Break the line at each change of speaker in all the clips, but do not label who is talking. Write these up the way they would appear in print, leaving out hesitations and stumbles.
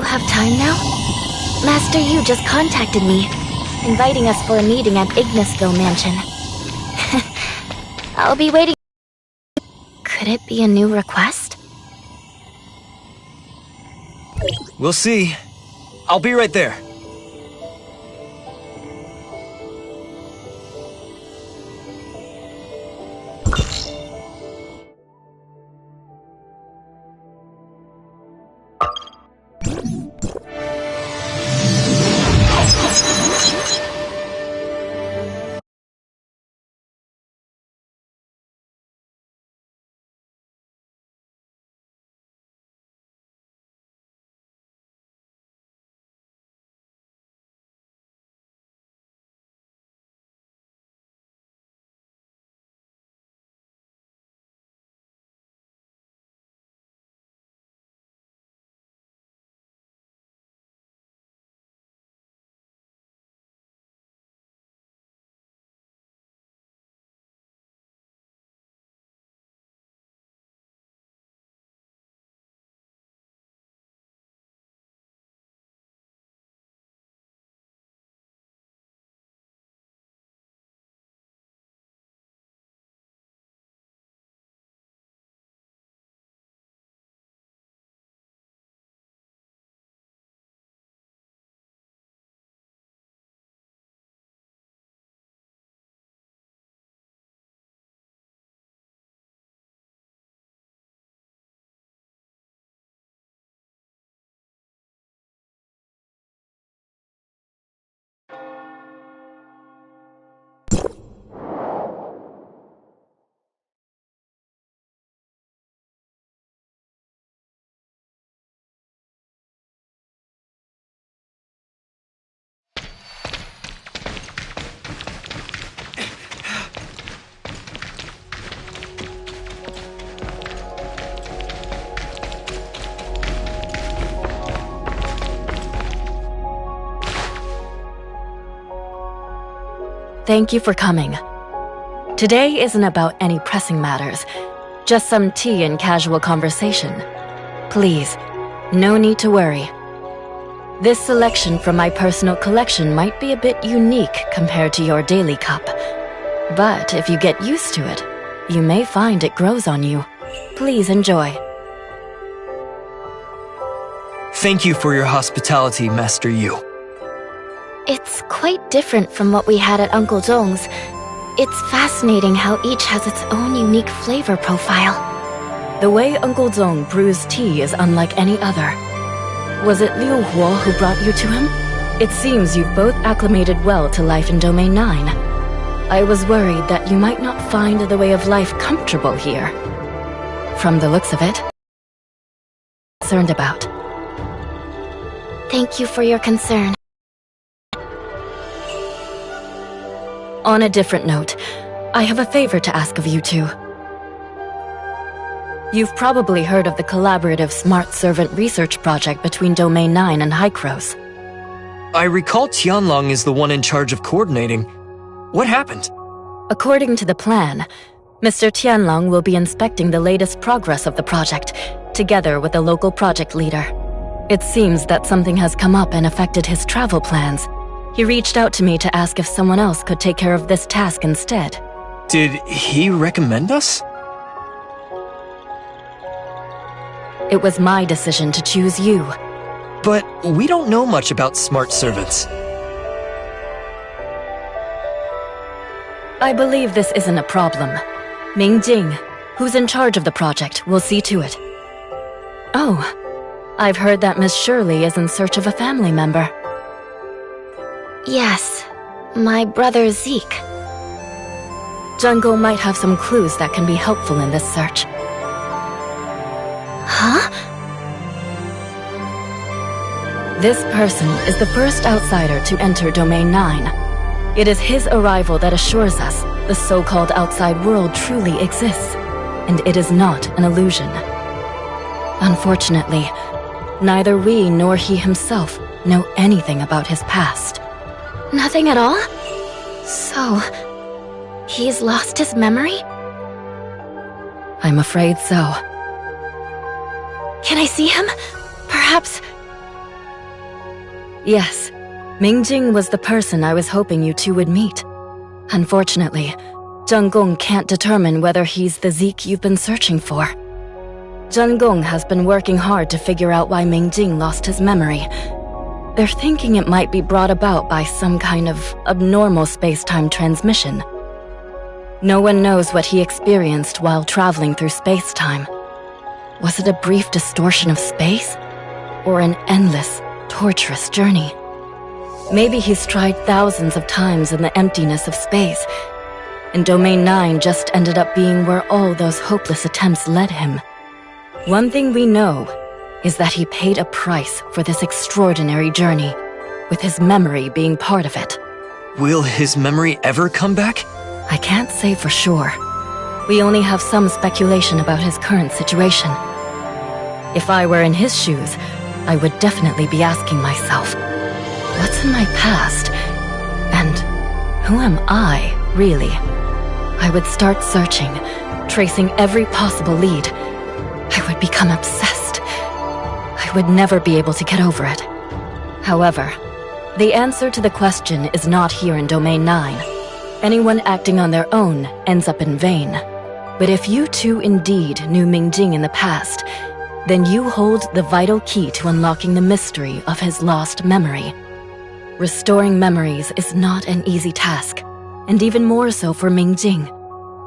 you have time now? Master Yu just contacted me, inviting us for a meeting at Ignisville Mansion. I'll be waiting. Could it be a new request?
We'll see. I'll be right there.
Thank you for coming. Today isn't about any pressing matters, just some tea and casual conversation. Please, no need to worry. This selection from my personal collection might be a bit unique compared to your daily cup. But if you get used to it, you may find it grows on you. Please enjoy.
Thank you for your hospitality, Master Yu.
It's quite different from what we had at Uncle Zhong's. It's fascinating how each has its own unique flavor profile.
The way Uncle Zhong brews tea is unlike any other. Was it Liu Huo who brought you to him? It seems you've both acclimated well to life in Domain 9. I was worried that you might not find the way of life comfortable here. From the looks of it, I'm concerned about.
Thank you for your concern.
On a different note, I have a favor to ask of you two. You've probably heard of the collaborative Smart Servant research project between Domain 9 and Hycros.
I recall Tianlong is the one in charge of coordinating. What happened?
According to the plan, Mr. Tianlong will be inspecting the latest progress of the project, together with the local project leader. It seems that something has come up and affected his travel plans. He reached out to me to ask if someone else could take care of this task instead.
Did he recommend us?
It was my decision to choose you.
But we don't know much about smart servants.
I believe this isn't a problem. Ming Jing, who's in charge of the project, will see to it. Oh, I've heard that Miss Shirley is in search of a family member.
Yes, my brother Zeke.
Jungle might have some clues that can be helpful in this search.
Huh?
This person is the first outsider to enter Domain 9. It is his arrival that assures us the so-called outside world truly exists, and it is not an illusion. Unfortunately, neither we nor he himself know anything about his past.
Nothing at all? So, he's lost his memory?
I'm afraid so.
Can I see him? Perhaps
Yes, Mingjing was the person I was hoping you two would meet. Unfortunately, Zheng Gong can't determine whether he's the Zeke you've been searching for. Zheng Gong has been working hard to figure out why Mingjing lost his memory. They're thinking it might be brought about by some kind of abnormal space-time transmission. No one knows what he experienced while traveling through space-time. Was it a brief distortion of space? Or an endless, torturous journey? Maybe he's tried thousands of times in the emptiness of space, and Domain 9 just ended up being where all those hopeless attempts led him. One thing we know is that he paid a price for this extraordinary journey, with his memory being part of it.
Will his memory ever come back?
I can't say for sure. We only have some speculation about his current situation. If I were in his shoes, I would definitely be asking myself, what's in my past? And who am I, really? I would start searching, tracing every possible lead. I would become obsessed. I would never be able to get over it. However, the answer to the question is not here in Domain 9. Anyone acting on their own ends up in vain. But if you two indeed knew Mingjing in the past, then you hold the vital key to unlocking the mystery of his lost memory. Restoring memories is not an easy task, and even more so for Mingjing.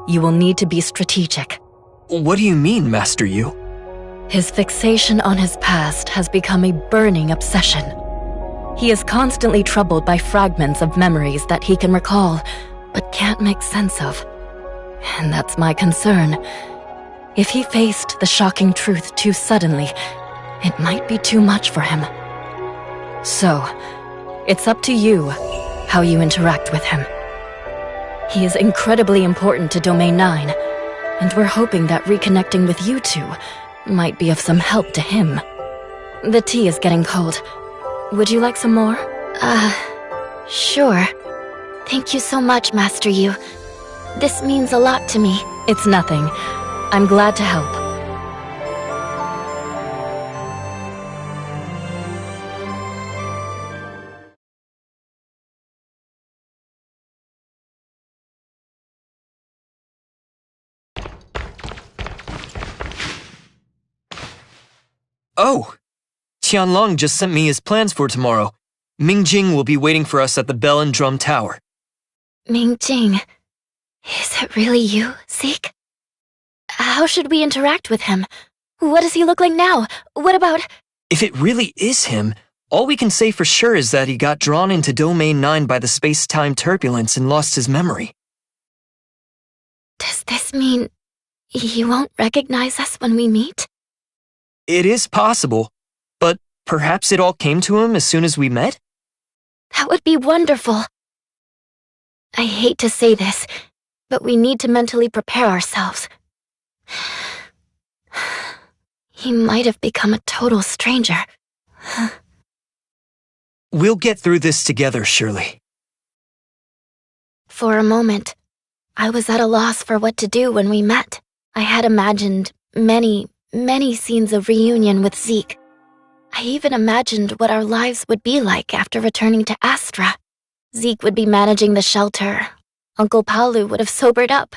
You will need to be strategic.
What do you mean, Master Yu?
His fixation on his past has become a burning obsession. He is constantly troubled by fragments of memories that he can recall, but can't make sense of. And that's my concern. If he faced the shocking truth too suddenly, it might be too much for him. So, it's up to you how you interact with him. He is incredibly important to Domain 9, and we're hoping that reconnecting with you two might be of some help to him. The tea is getting cold. Would you like some more?
Sure. Thank you so much, Master Yu. This means a lot to me.
It's nothing. I'm glad to help.
Oh! Tianlong just sent me his plans for tomorrow. Mingjing will be waiting for us at the Bell and Drum Tower.
Mingjing, is it really you, Zeke? How should we interact with him? What does he look like now? What about—
If it really is him, all we can say for sure is that he got drawn into Domain 9 by the space-time turbulence and lost his memory.
Does this mean he won't recognize us when we meet?
It is possible, but perhaps it all came to him as soon as we met?
That would be wonderful. I hate to say this, but we need to mentally prepare ourselves. He might have become a total stranger.
We'll get through this together, surely.
For a moment, I was at a loss for what to do when we met. I had imagined many scenes of reunion with Zeke. I even imagined what our lives would be like after returning to Astra. Zeke would be managing the shelter. Uncle Palu would have sobered up.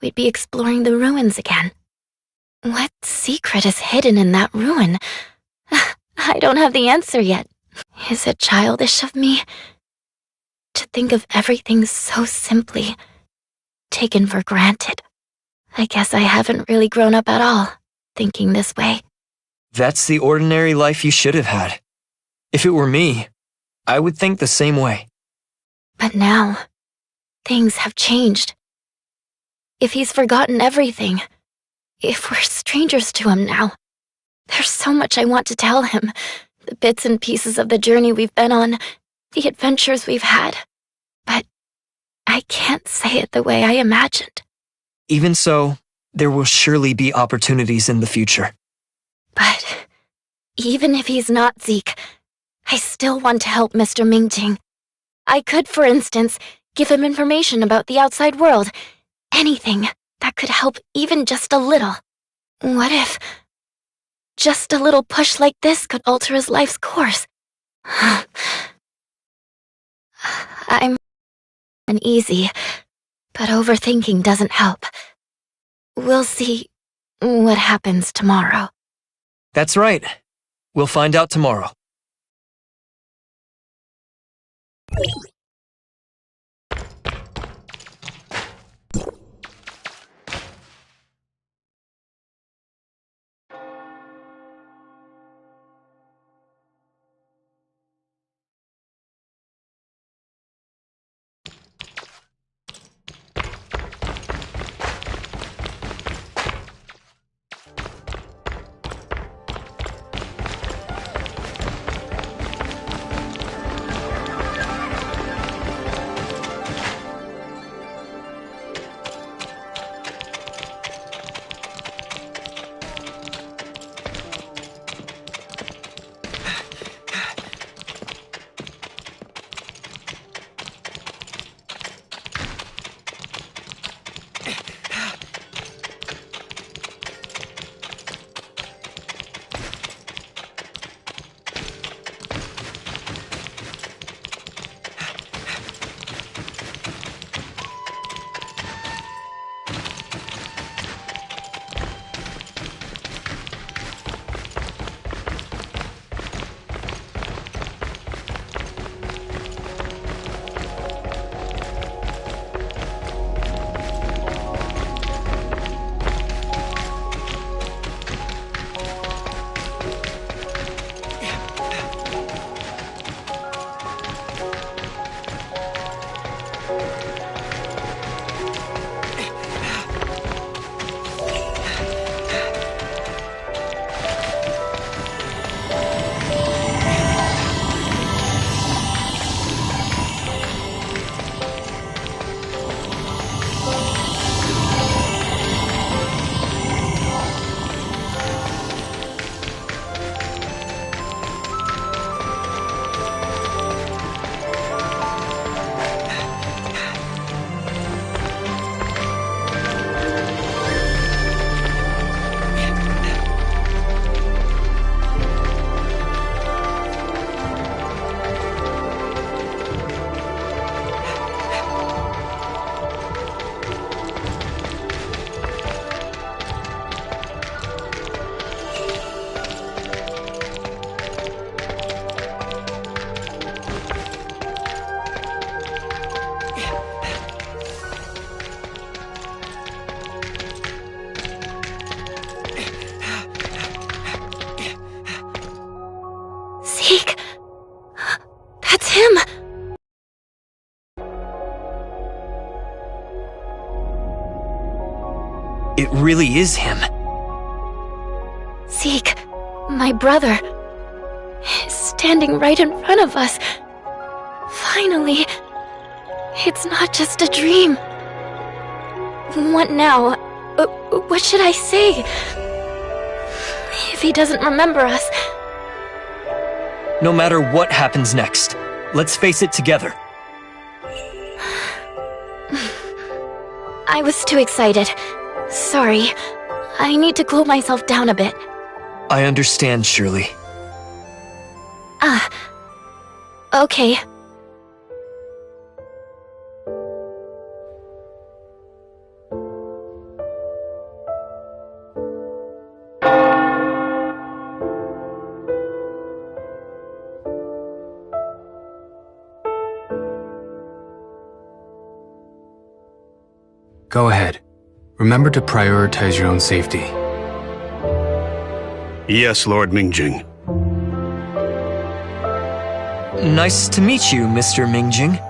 We'd be exploring the ruins again. What secret is hidden in that ruin? I don't have the answer yet. Is it childish of me to think of everything so simply, taken for granted? I guess I haven't really grown up at all, thinking this way.
That's the ordinary life you should have had. If it were me, I would think the same way.
But now, things have changed. If he's forgotten everything, if we're strangers to him now, there's so much I want to tell him. The bits and pieces of the journey we've been on, the adventures we've had. But I can't say it the way I imagined.
Even so, there will surely be opportunities in the future.
But even if he's not Zeke, I still want to help Mr. Mingjing. I could, for instance, give him information about the outside world. Anything that could help even just a little. What if just a little push like this could alter his life's course? I'm uneasy, but overthinking doesn't help. We'll see what happens tomorrow.
That's right. We'll find out tomorrow.
Zeke! That's him!
It really is him.
Zeke, my brother, is standing right in front of us. Finally, it's not just a dream. What now? What should I say? If he doesn't remember us...
No matter what happens next, let's face it together.
I was too excited. Sorry. I need to cool myself down a bit.
I understand, Shirley.
Okay.
Go ahead. Remember to prioritize your own safety.
Yes, Lord Mingjing.
Nice to meet you, Mr. Mingjing.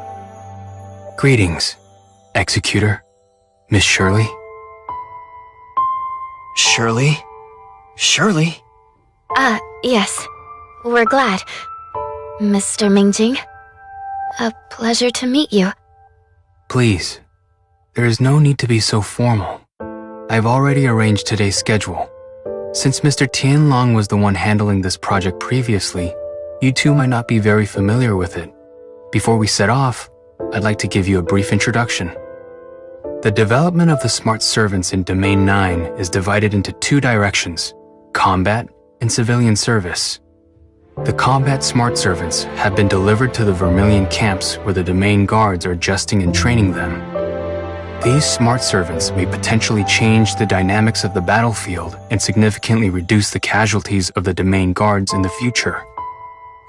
Greetings, Executor, Miss Shirley.
Shirley? Shirley?
Yes. We're glad. Mr. Mingjing. A pleasure to meet you.
Please, there is no need to be so formal. I've already arranged today's schedule. Since Mr. Tianlong was the one handling this project previously, you two might not be very familiar with it. Before we set off, I'd like to give you a brief introduction. The development of the smart servants in Domain 9 is divided into two directions: combat and civilian service. The combat smart servants have been delivered to the Vermilion camps where the domain guards are adjusting and training them. These smart servants may potentially change the dynamics of the battlefield and significantly reduce the casualties of the domain guards in the future.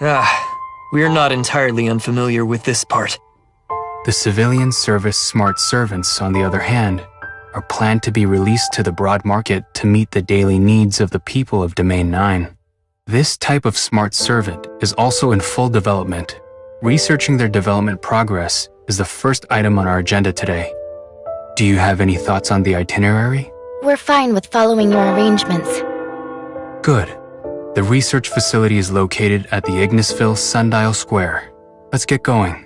We are not entirely unfamiliar with this part.
The civilian service smart servants, on the other hand, are planned to be released to the broad market to meet the daily needs of the people of Domain 9. This type of smart servant is also in full development. Researching their development progress is the first item on our agenda today. Do you have any thoughts on the itinerary?
We're fine with following your arrangements.
Good. The research facility is located at the Ignisville Sundial Square. Let's get going.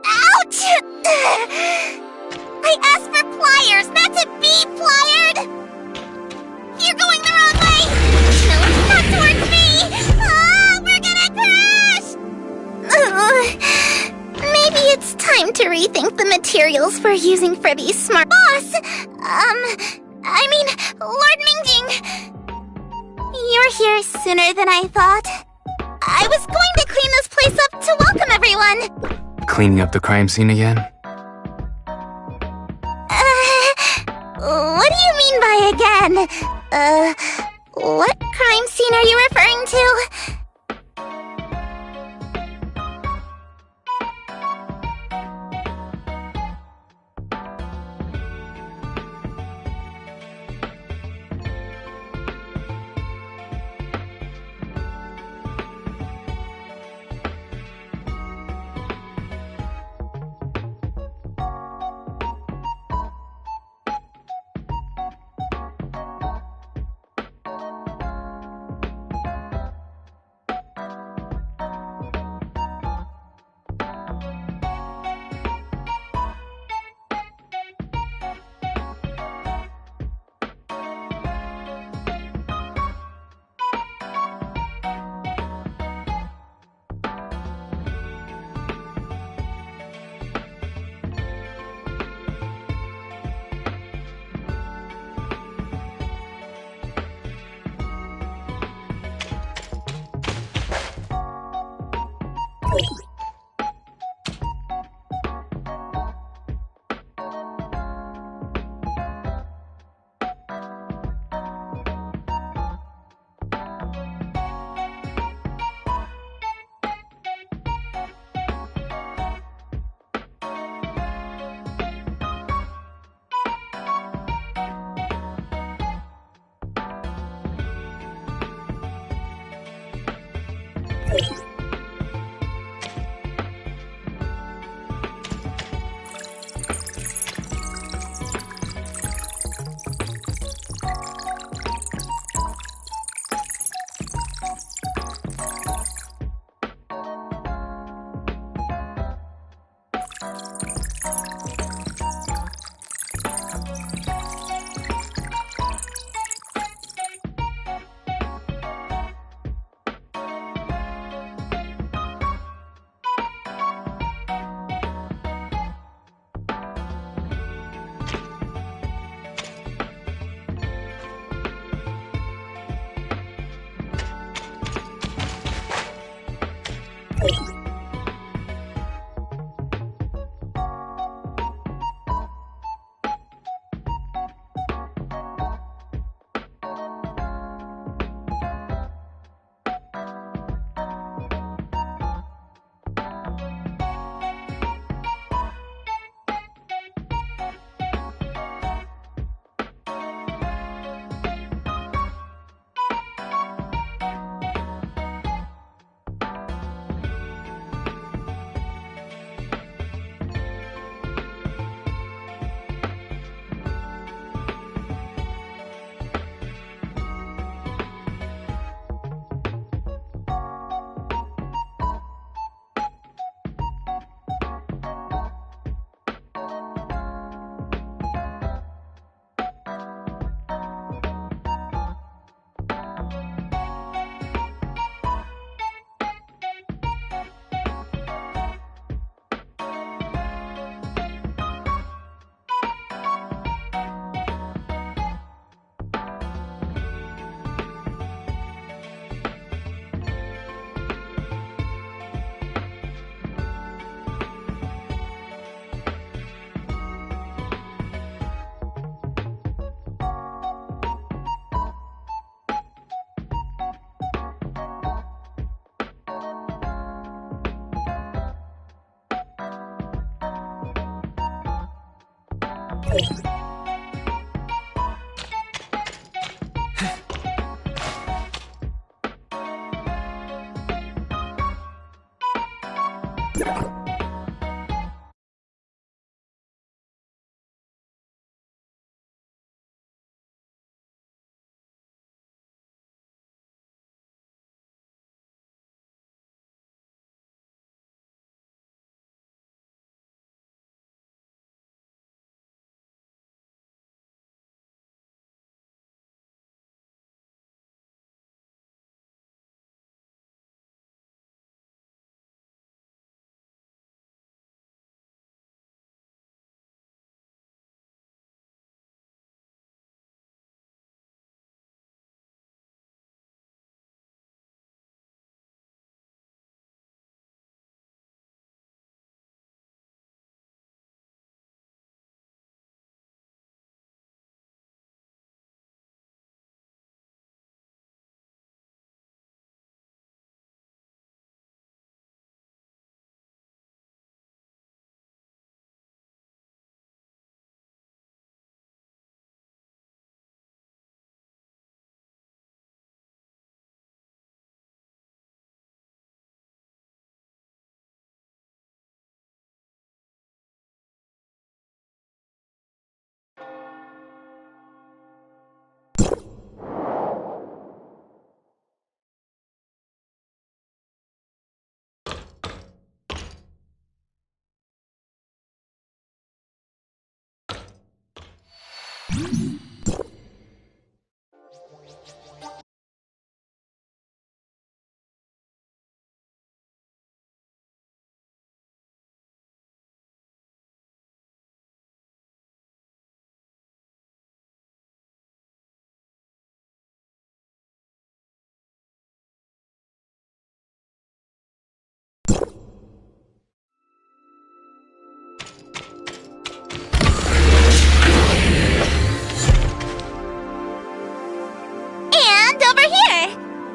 Ouch! I asked for pliers, not to be plied! You're going the wrong way! No, not towards me! We're gonna crash! Maybe it's time to rethink the materials we're using for these smart boss! Lord Mingjing! You're here sooner than I thought. I was going to clean this place up to welcome everyone!
Cleaning up the crime scene again?
What do you mean by again? What crime scene are you referring to?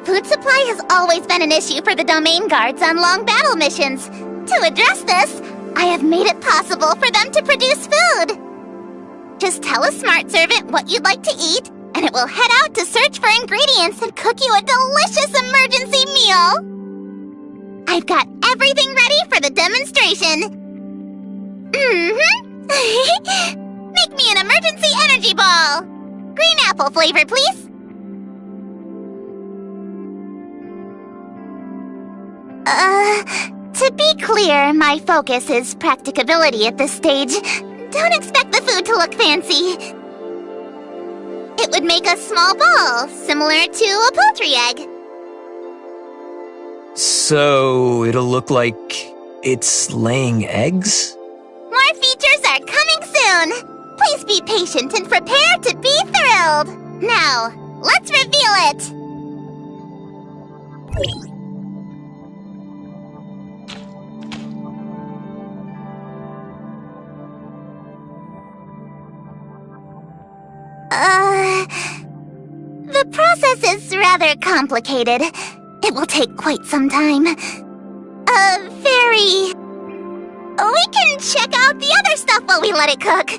Food supply has always been an issue for the domain guards on long battle missions. To address this, I have made it possible for them to produce food. Just tell a smart servant what you'd like to eat, and it will head out to search for ingredients and cook you a delicious emergency meal. I've got everything ready for the demonstration. Make me an emergency energy ball. Green apple flavor, please. To be clear, my focus is practicability at this stage. Don't expect the food to look fancy. It would make a small ball, similar to a poultry egg.
So, it'll look like it's laying eggs?
More features are coming soon. Please be patient and prepare to be thrilled. Now, let's reveal it. The process is rather complicated. It will take quite some time. We can check out the other stuff while we let it cook.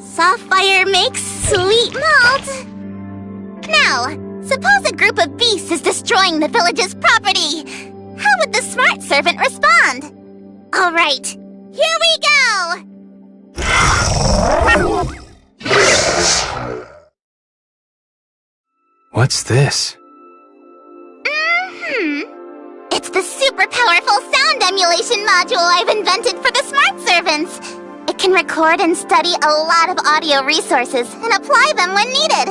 Soft fire makes sweet malt. Now, suppose a group of beasts is destroying the village's property. How would the smart servant respond? All right, here we go!
What's this?
It's the super powerful sound emulation module I've invented for the smart servants. It can record and study a lot of audio resources and apply them when needed.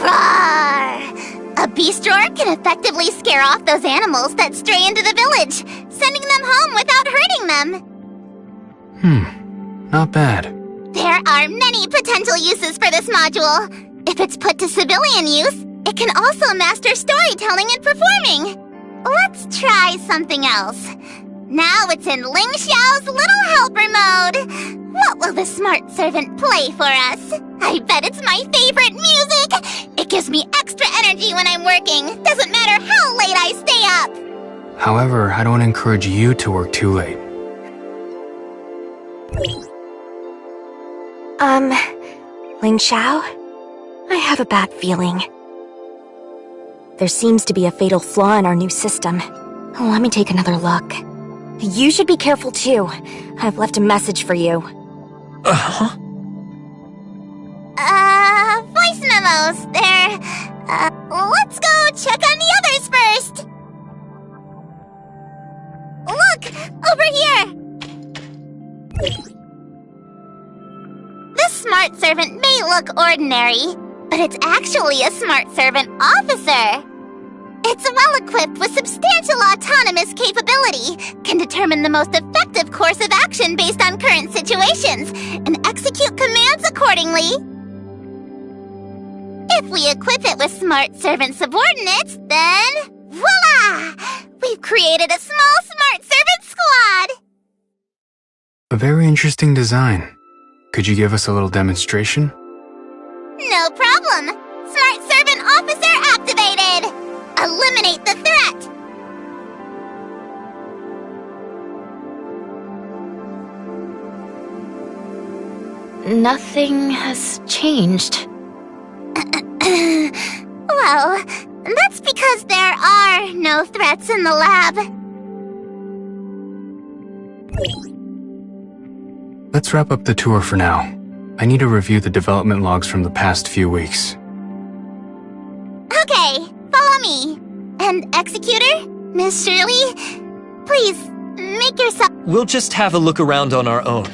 Roar! A beast roar can effectively scare off those animals that stray into the village, sending them home without hurting them.
Not bad.
There are many potential uses for this module. If it's put to civilian use, it can also master storytelling and performing. Let's try something else. Now it's in Ling Xiao's little helper mode. What will the smart servant play for us? I bet it's my favorite music. It gives me extra energy when I'm working. Doesn't matter how late I stay up.
However, I don't encourage you to work too late.
Ling Xiao? I have a bad feeling. There seems to be a fatal flaw in our new system. Let me take another look. You should be careful too. I've left a message for you.
Uh-huh.
Voice memos. Let's go check on the others first. Look! Over here! This smart servant may look ordinary, but it's actually a smart servant officer. It's well-equipped with substantial autonomous capability, can determine the most effective course of action based on current situations, and execute commands accordingly. If we equip it with smart servant subordinates, then voila! We've created a small smart servant squad!
A very interesting design. Could you give us a little demonstration?
No problem! Smart servant officer activated! Eliminate the threat!
Nothing has changed.
Well, that's because there are no threats in the lab.
Let's wrap up the tour for now. I need to review the development logs from the past few weeks.
Okay, follow me. And Executor, Miss Shirley, please, make yourself...
We'll just have a look around on our own.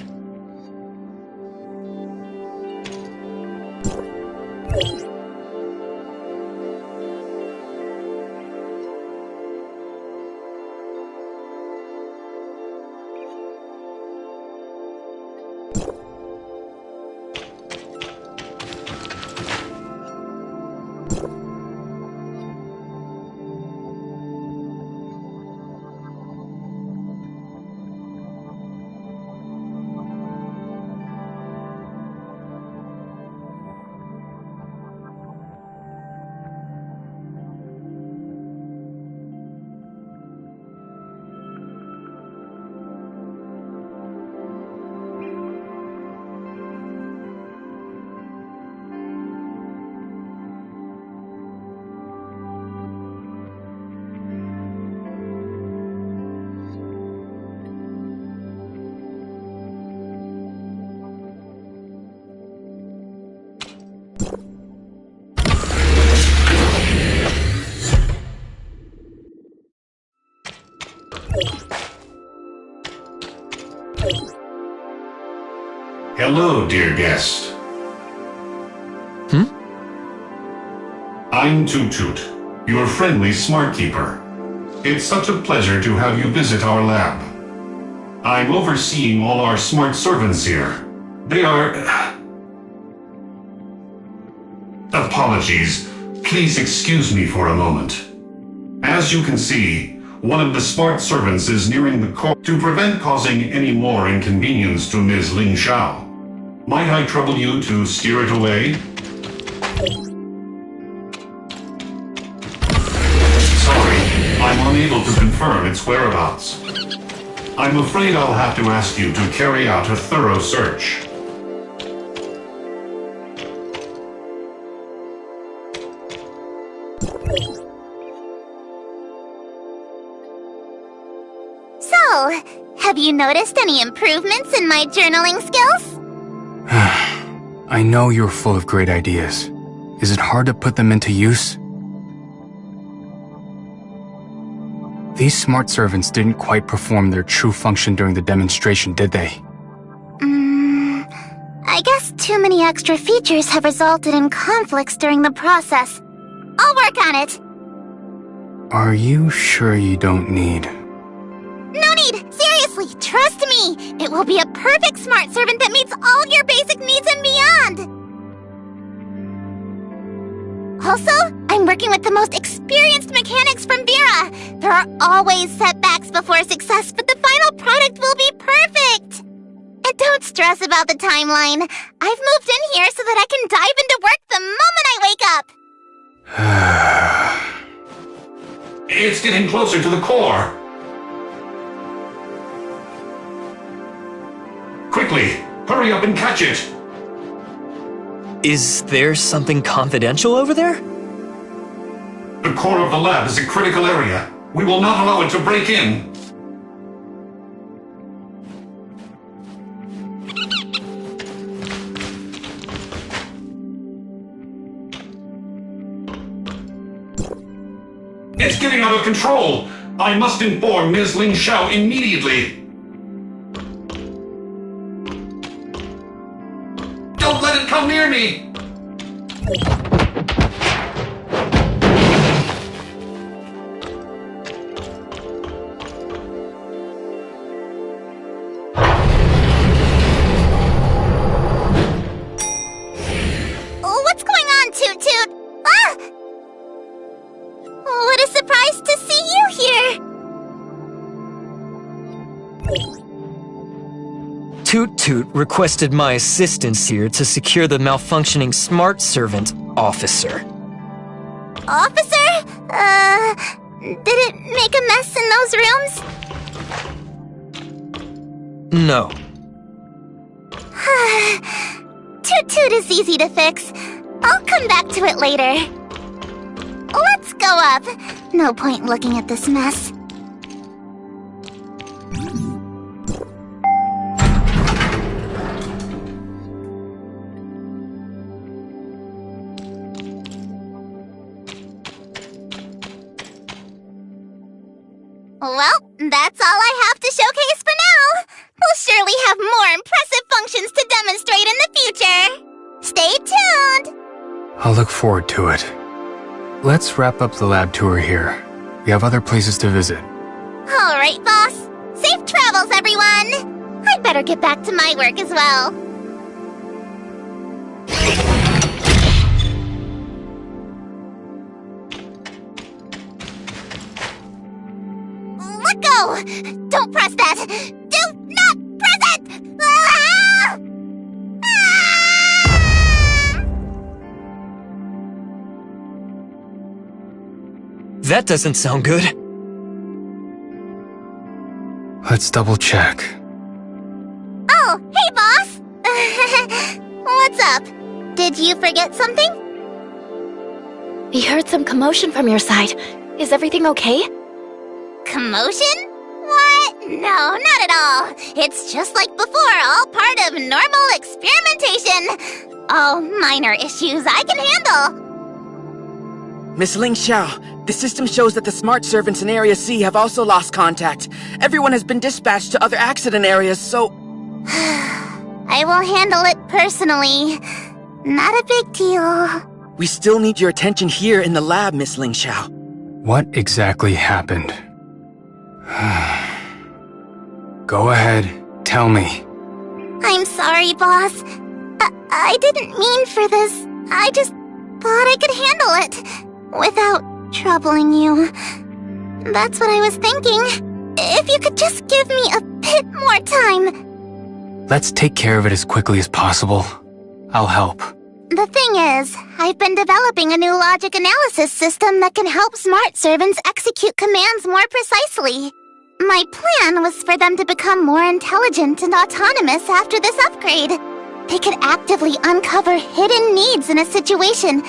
Hello, dear guest. I'm Toot Toot, your friendly smart keeper. It's such a pleasure to have you visit our lab. I'm overseeing all our smart servants here. They are... Apologies. Please excuse me for a moment. As you can see, one of the smart servants is nearing the core. To prevent causing any more inconvenience to Ms. Ling Xiao, might I trouble you to steer it away? Sorry, I'm unable to confirm its whereabouts. I'm afraid I'll have to ask you to carry out a thorough search.
So, have you noticed any improvements in my journaling skills?
I know you're full of great ideas. Is it hard to put them into use? These smart servants didn't quite perform their true function during the demonstration, did they?
I guess too many extra features have resulted in conflicts during the process. I'll work on it.
Are you sure you don't need...
No need! Seriously, trust me! It will be a perfect smart servant that meets all your basic needs and beyond! Also, I'm working with the most experienced mechanics from Vera. There are always setbacks before success, but the final product will be perfect! And don't stress about the timeline. I've moved in here so that I can dive into work the moment I wake up!
It's getting closer to the core. Quickly, hurry up and catch it!
Is there something confidential over there?
The core of the lab is a critical area. We will not allow it to break in. It's getting out of control! I must inform Ms. Ling Xiao immediately! Don't let it come near me!
What's going on, Toot Toot? Ah! What a surprise to see you here!
Toot Toot requested my assistance here to secure the malfunctioning smart servant officer.
Officer? Did it make a mess in those rooms?
No.
Toot Toot is easy to fix. I'll come back to it later. Let's go up. No point looking at this mess. Well, that's all I have to showcase for now. We'll surely have more impressive functions to demonstrate in the future. Stay tuned!
I'll look forward to it. Let's wrap up the lab tour here. We have other places to visit.
All right, boss. Safe travels, everyone! I'd better get back to my work as well. Let go! Don't press that! Do not press it! Ah! Ah!
That doesn't sound good.
Let's double check.
Oh, hey, boss! What's up? Did you forget something?
We heard some commotion from your side. Is everything okay?
Commotion? What? No, not at all. It's just like before, all part of normal experimentation. All minor issues I can handle.
Miss Ling Xiao, the system shows that the smart servants in Area C have also lost contact. Everyone has been dispatched to other accident areas, so...
I will handle it personally. Not a big deal.
We still need your attention here in the lab, Miss Ling Xiao.
What exactly happened? Go ahead, tell me.
I'm sorry, boss. I didn't mean for this. I just thought I could handle it without troubling you. That's what I was thinking. If you could just give me a bit more time.
Let's take care of it as quickly as possible. I'll help.
The thing is, I've been developing a new logic analysis system that can help smart servants execute commands more precisely. My plan was for them to become more intelligent and autonomous after this upgrade. They could actively uncover hidden needs in a situation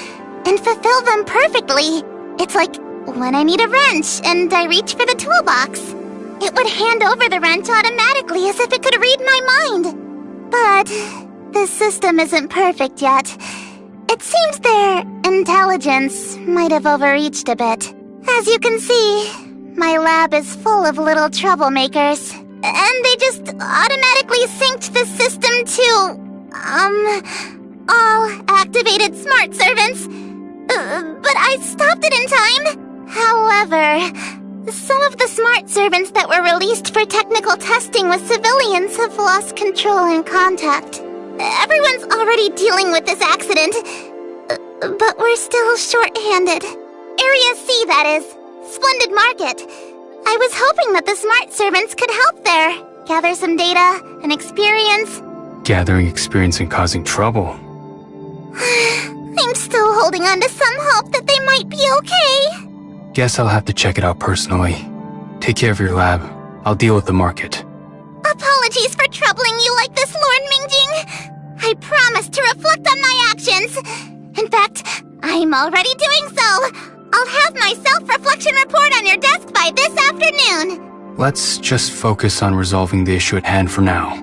and fulfill them perfectly. It's like when I need a wrench and I reach for the toolbox. It would hand over the wrench automatically as if it could read my mind. But this system isn't perfect yet. It seems their intelligence might have overreached a bit. As you can see, my lab is full of little troublemakers. And they just automatically synced the system to, all activated smart servants. But I stopped it in time. However, some of the smart servants that were released for technical testing with civilians have lost control and contact. Everyone's already dealing with this accident, but we're still short-handed. Area C, that is. Splendid market. I was hoping that the smart servants could help there. Gather some data and experience.
Gathering experience and causing trouble.
I'm still holding on to some hope that they might be okay.
Guess I'll have to check it out personally. Take care of your lab. I'll deal with the market.
Apologies for troubling you like this, Mingjing! I promise to reflect on my actions! In fact, I'm already doing so! I'll have my self-reflection report on your desk by this afternoon!
Let's just focus on resolving the issue at hand for now.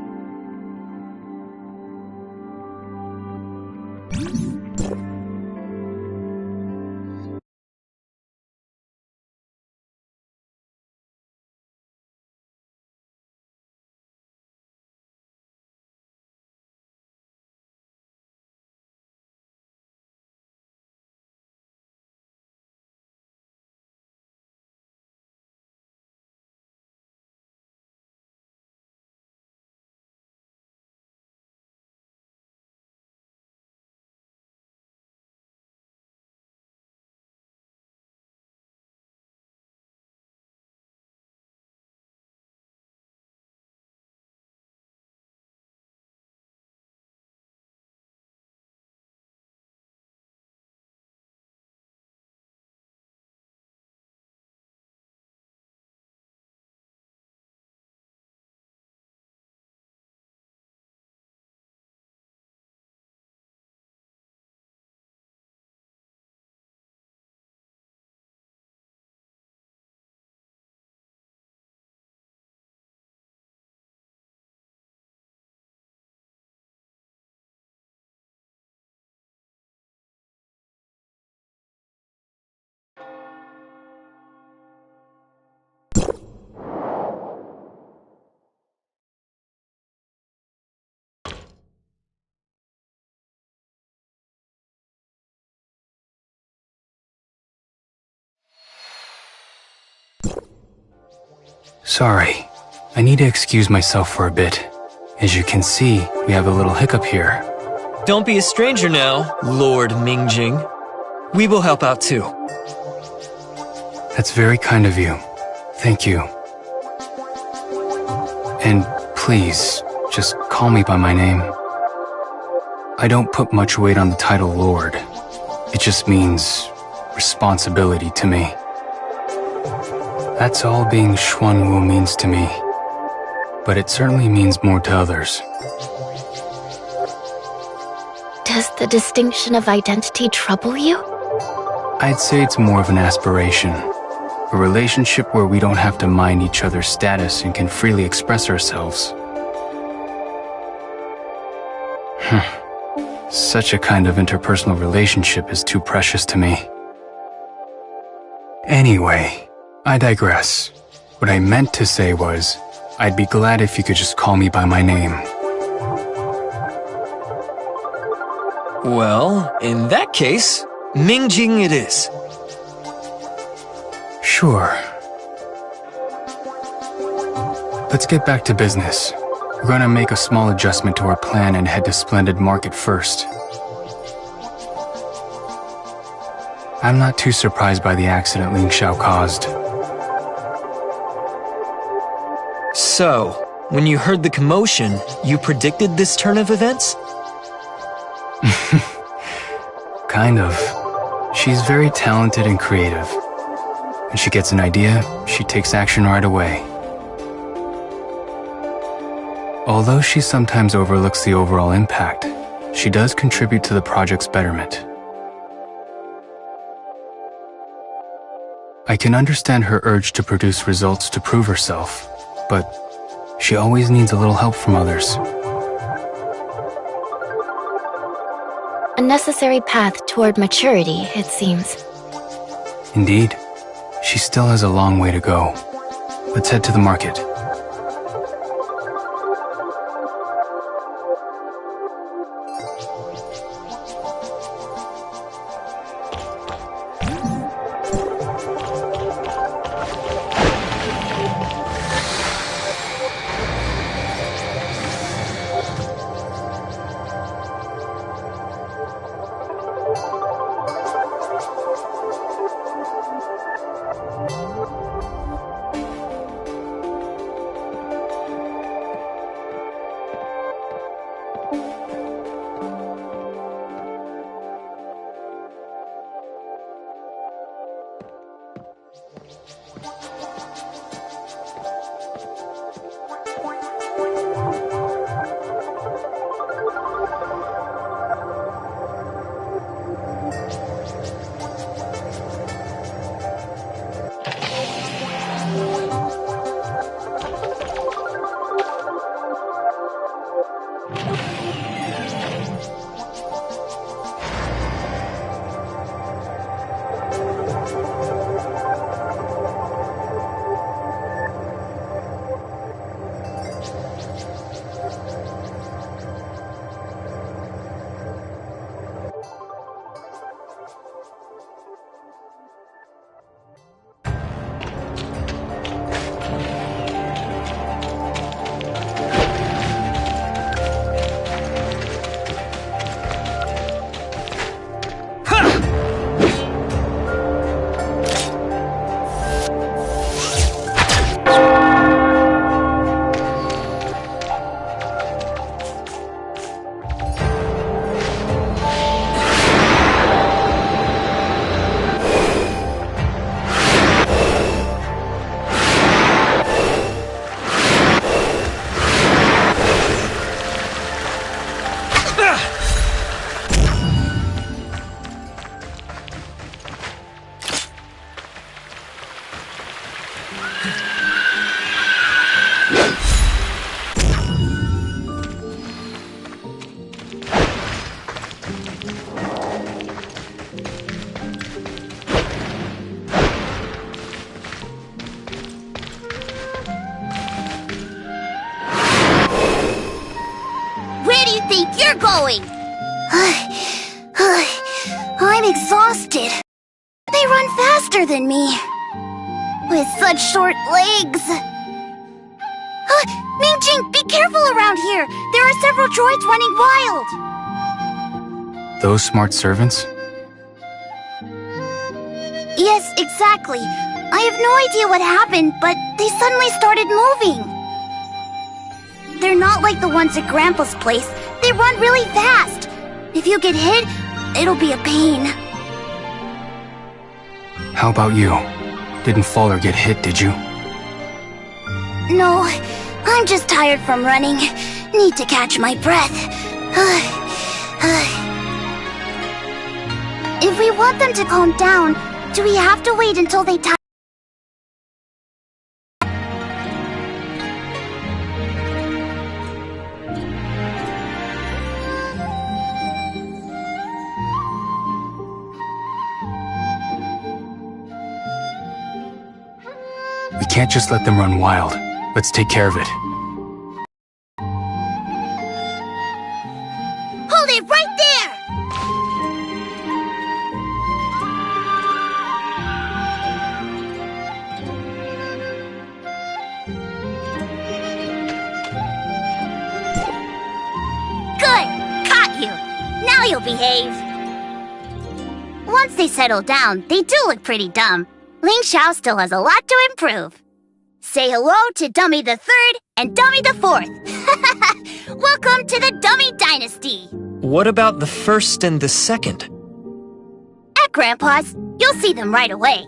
Sorry, I need to excuse myself for a bit. As you can see, we have a little hiccup here.
Don't be a stranger now, Lord Mingjing. We will help out too.
That's very kind of you. Thank you. And please, just call me by my name. I don't put much weight on the title Lord. It just means responsibility to me. That's all being Xuanwu means to me. But it certainly means more to others.
Does the distinction of identity trouble you?
I'd say it's more of an aspiration. A relationship where we don't have to mind each other's status and can freely express ourselves. Such a kind of interpersonal relationship is too precious to me. Anyway, I digress. What I meant to say was, I'd be glad if you could just call me by my name.
Well, in that case, Mingjing it is.
Sure. Let's get back to business. We're gonna make a small adjustment to our plan and head to Splendid Market first. I'm not too surprised by the accident Ling Xiao caused.
So, when you heard the commotion, you predicted this turn of events?
Kind of. She's very talented and creative. When she gets an idea, she takes action right away. Although she sometimes overlooks the overall impact, she does contribute to the project's betterment. I can understand her urge to produce results to prove herself, but she always needs a little help from others.
A necessary path toward maturity, it seems.
Indeed, she still has a long way to go. Let's head to the market.
they're going! I'm exhausted. They run faster than me. With such short legs. Mingjing, be careful around here! There are several droids running wild!
Those smart servants?
Yes, exactly. I have no idea what happened, but they suddenly started moving. They're not like the ones at Grandpa's place. They run really fast. If you get hit, it'll be a pain.
How about you? Didn't fall or get hit, did you?
No, I'm just tired from running. Need to catch my breath. If we want them to calm down, do we have to wait until they tire?
We can't just let them run wild. Let's take care of it.
Hold it right there! Good! Caught you! Now you'll behave! Once they settle down, they do look pretty dumb. Ling Xiao still has a lot to improve. Say hello to Dummy the Third and Dummy the Fourth. Welcome to the Dummy Dynasty.
What about the first and the second?
At Grandpa's, you'll see them right away.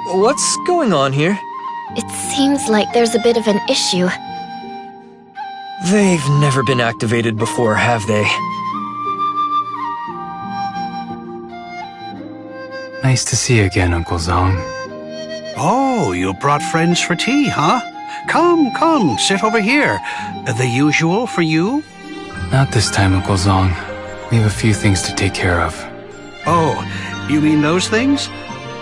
What's going on here?
It seems like there's a bit of an issue.
They've never been activated before, have they?
Nice to see you again, Uncle Zong.
Oh, you brought friends for tea, huh? Come, sit over here. The usual for you?
Not this time, Uncle Zong. We have a few things to take care of.
Oh, you mean those things?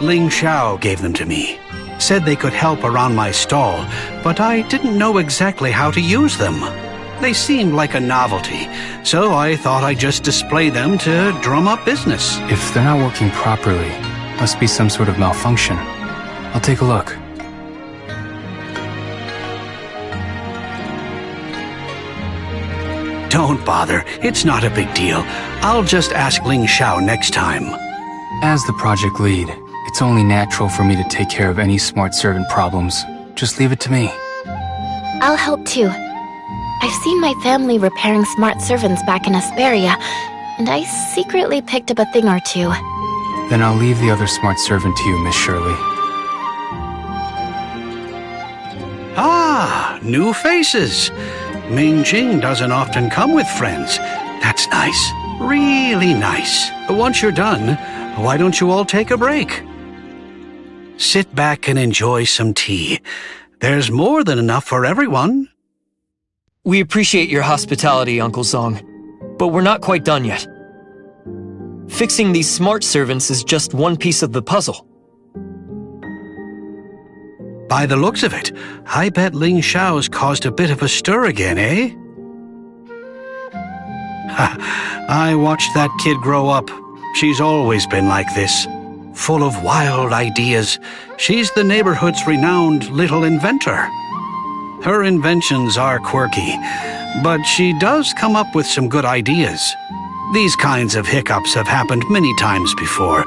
Ling Xiao gave them to me. Said they could help around my stall, but I didn't know exactly how to use them. They seemed like a novelty, so I thought I'd just display them to drum up business.
If they're not working properly, must be some sort of malfunction. I'll take a look.
Don't bother, it's not a big deal. I'll just ask Ling Xiao next time.
As the project lead, it's only natural for me to take care of any smart servant problems. Just leave it to me.
I'll help too. I've seen my family repairing smart servants back in Asperia, and I secretly picked up a thing or two.
Then I'll leave the other smart servant to you, Miss Shirley.
Ah, new faces. Mingjing doesn't often come with friends. That's nice. Really nice. Once you're done, why don't you all take a break? Sit back and enjoy some tea. There's more than enough for everyone.
We appreciate your hospitality, Uncle Zong, but we're not quite done yet. Fixing these smart servants is just one piece of the puzzle.
By the looks of it, I bet Ling Xiao's caused a bit of a stir again, eh? Ha, I watched that kid grow up. She's always been like this. Full of wild ideas. She's the neighborhood's renowned little inventor. Her inventions are quirky, but she does come up with some good ideas. These kinds of hiccups have happened many times before.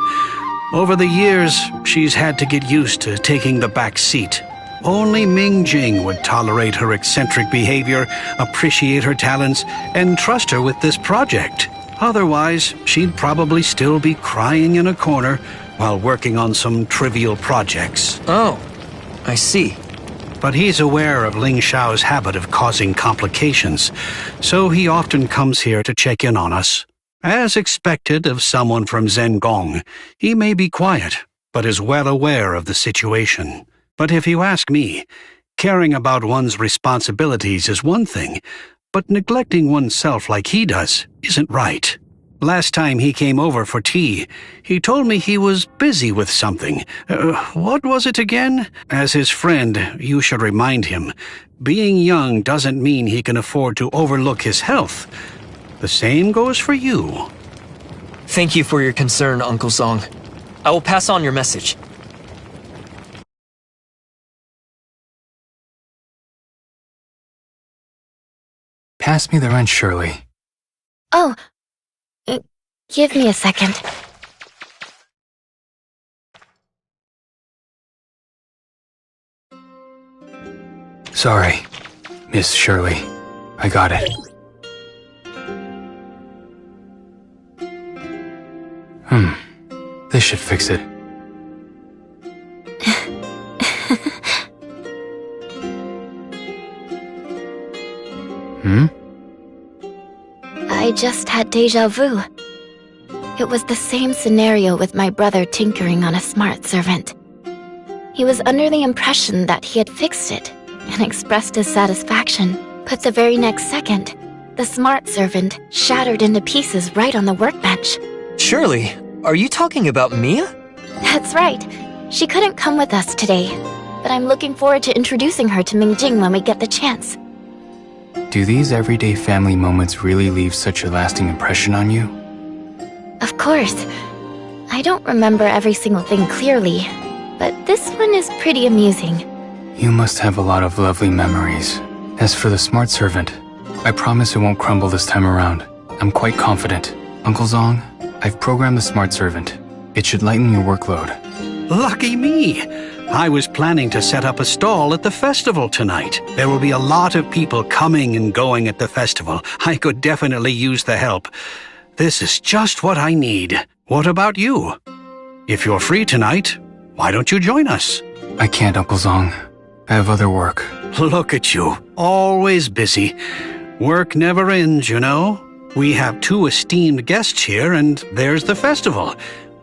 Over the years, she's had to get used to taking the back seat. Only Mingjing would tolerate her eccentric behavior, appreciate her talents, and trust her with this project. Otherwise, she'd probably still be crying in a corner while working on some trivial projects.
Oh, I see.
But he's aware of Ling Xiao's habit of causing complications, so he often comes here to check in on us. As expected of someone from Zengong, he may be quiet, but is well aware of the situation. But if you ask me, caring about one's responsibilities is one thing, but neglecting oneself like he does isn't right. Last time he came over for tea, he told me he was busy with something. What was it again? As his friend, you should remind him. Being young doesn't mean he can afford to overlook his health. The same goes for you.
Thank you for your concern, Uncle Song. I will pass on your message.
Pass me the wrench, Shirley.
Oh, give me a second.
Sorry, Miss Shirley. I got it. This should fix it.
I just had déjà vu. It was the same scenario with my brother tinkering on a smart servant. He was under the impression that he had fixed it and expressed his satisfaction, but the very next second, the smart servant shattered into pieces right on the workbench.
Shirley, are you talking about Mia?
That's right. She couldn't come with us today, but I'm looking forward to introducing her to Mingjing when we get the chance.
Do these everyday family moments really leave such a lasting impression on you?
Of course. I don't remember every single thing clearly, but this one is pretty amusing.
You must have a lot of lovely memories. As for the smart servant, I promise it won't crumble this time around. I'm quite confident. Uncle Zong, I've programmed the smart servant. It should lighten your workload.
Lucky me! I was planning to set up a stall at the festival tonight. There will be a lot of people coming and going at the festival. I could definitely use the help. This is just what I need. What about you? If you're free tonight, why don't you join us?
I can't, Uncle Zong. I have other work.
Look at you, always busy. Work never ends, you know. We have 2 esteemed guests here, and there's the festival.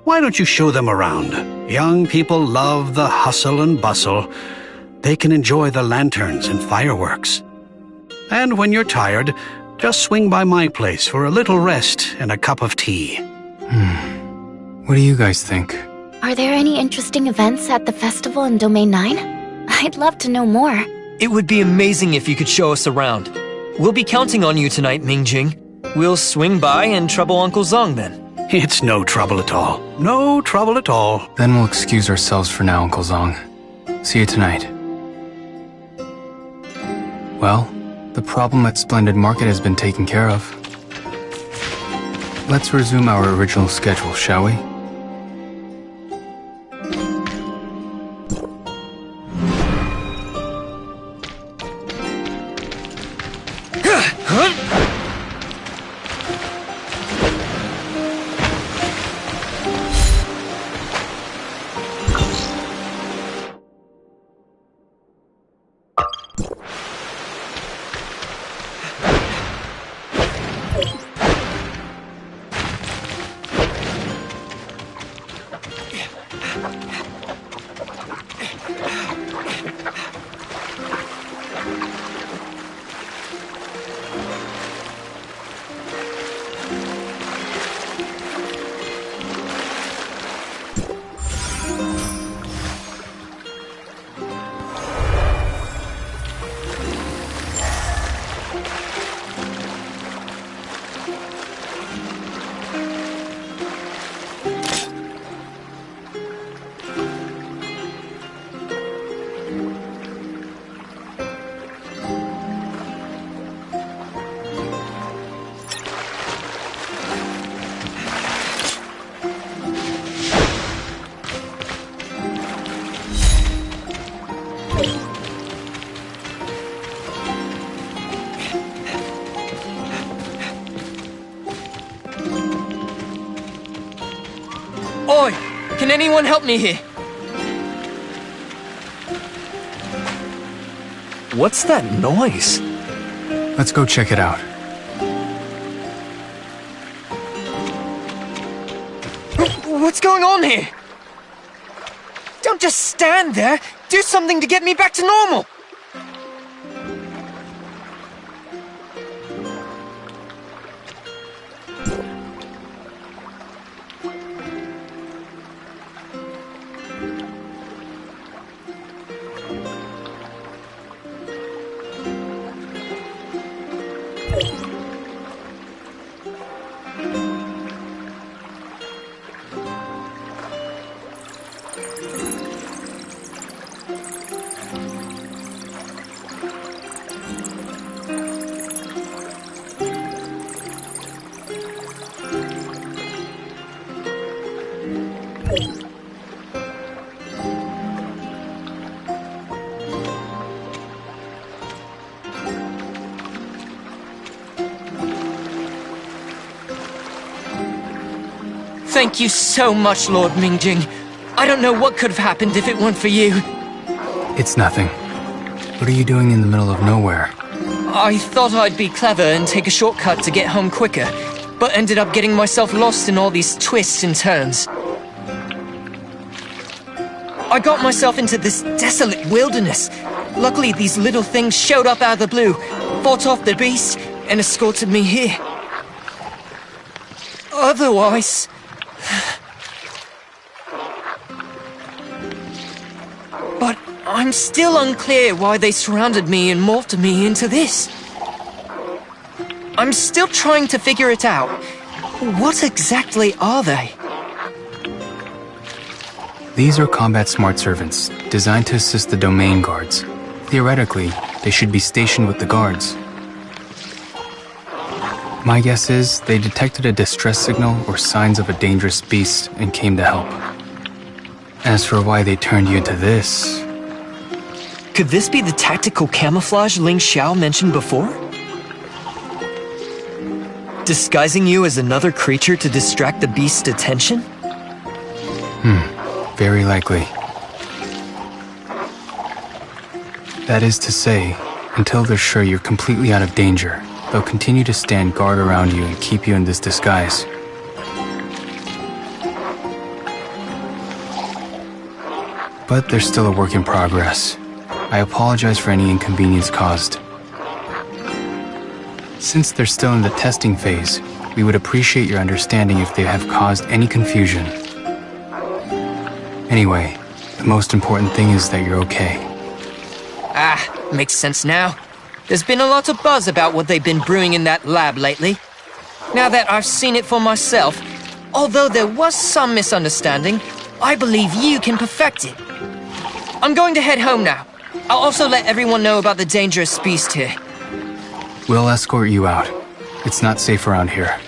Why don't you show them around? Young people love the hustle and bustle. They can enjoy the lanterns and fireworks. And when you're tired, just swing by my place for a little rest and a cup of tea.
What do you guys think?
Are there any interesting events at the festival in Domain 9? I'd love to know more.
It would be amazing if you could show us around. We'll be counting on you tonight, Mingjing. We'll swing by and trouble Uncle Zong then.
It's no trouble at all. No trouble at all.
Then we'll excuse ourselves for now, Uncle Zong. See you tonight. Well, the problem at Splendid Market has been taken care of. Let's resume our original schedule, shall we?
Oi! Can anyone help me here? What's that noise?
Let's go check it out.
What's going on here? Don't just stand there! Do something to get me back to normal! Thank you so much, Lord Mingjing. I don't know what could have happened if it weren't for you.
It's nothing. What are you doing in the middle of nowhere?
I thought I'd be clever and take a shortcut to get home quicker, but ended up getting myself lost in all these twists and turns. I got myself into this desolate wilderness. Luckily, these little things showed up out of the blue, fought off the beast, and escorted me here. Otherwise... But I'm still unclear why they surrounded me and morphed me into this. I'm still trying to figure it out. What exactly are they?
These are combat smart servants, designed to assist the domain guards. Theoretically, they should be stationed with the guards. My guess is they detected a distress signal or signs of a dangerous beast and came to help. As for why they turned you into this...
Could this be the tactical camouflage Ling Xiao mentioned before? Disguising you as another creature to distract the beast's attention?
Very likely. That is to say, until they're sure you're completely out of danger, they'll continue to stand guard around you and keep you in this disguise. But they're still a work in progress. I apologize for any inconvenience caused. Since they're still in the testing phase, we would appreciate your understanding if they have caused any confusion. Anyway, the most important thing is that you're okay.
Makes sense now. There's been a lot of buzz about what they've been brewing in that lab lately. Now that I've seen it for myself, although there was some misunderstanding, I believe you can perfect it. I'm going to head home now. I'll also let everyone know about the dangerous beast here.
We'll escort you out. It's not safe around here.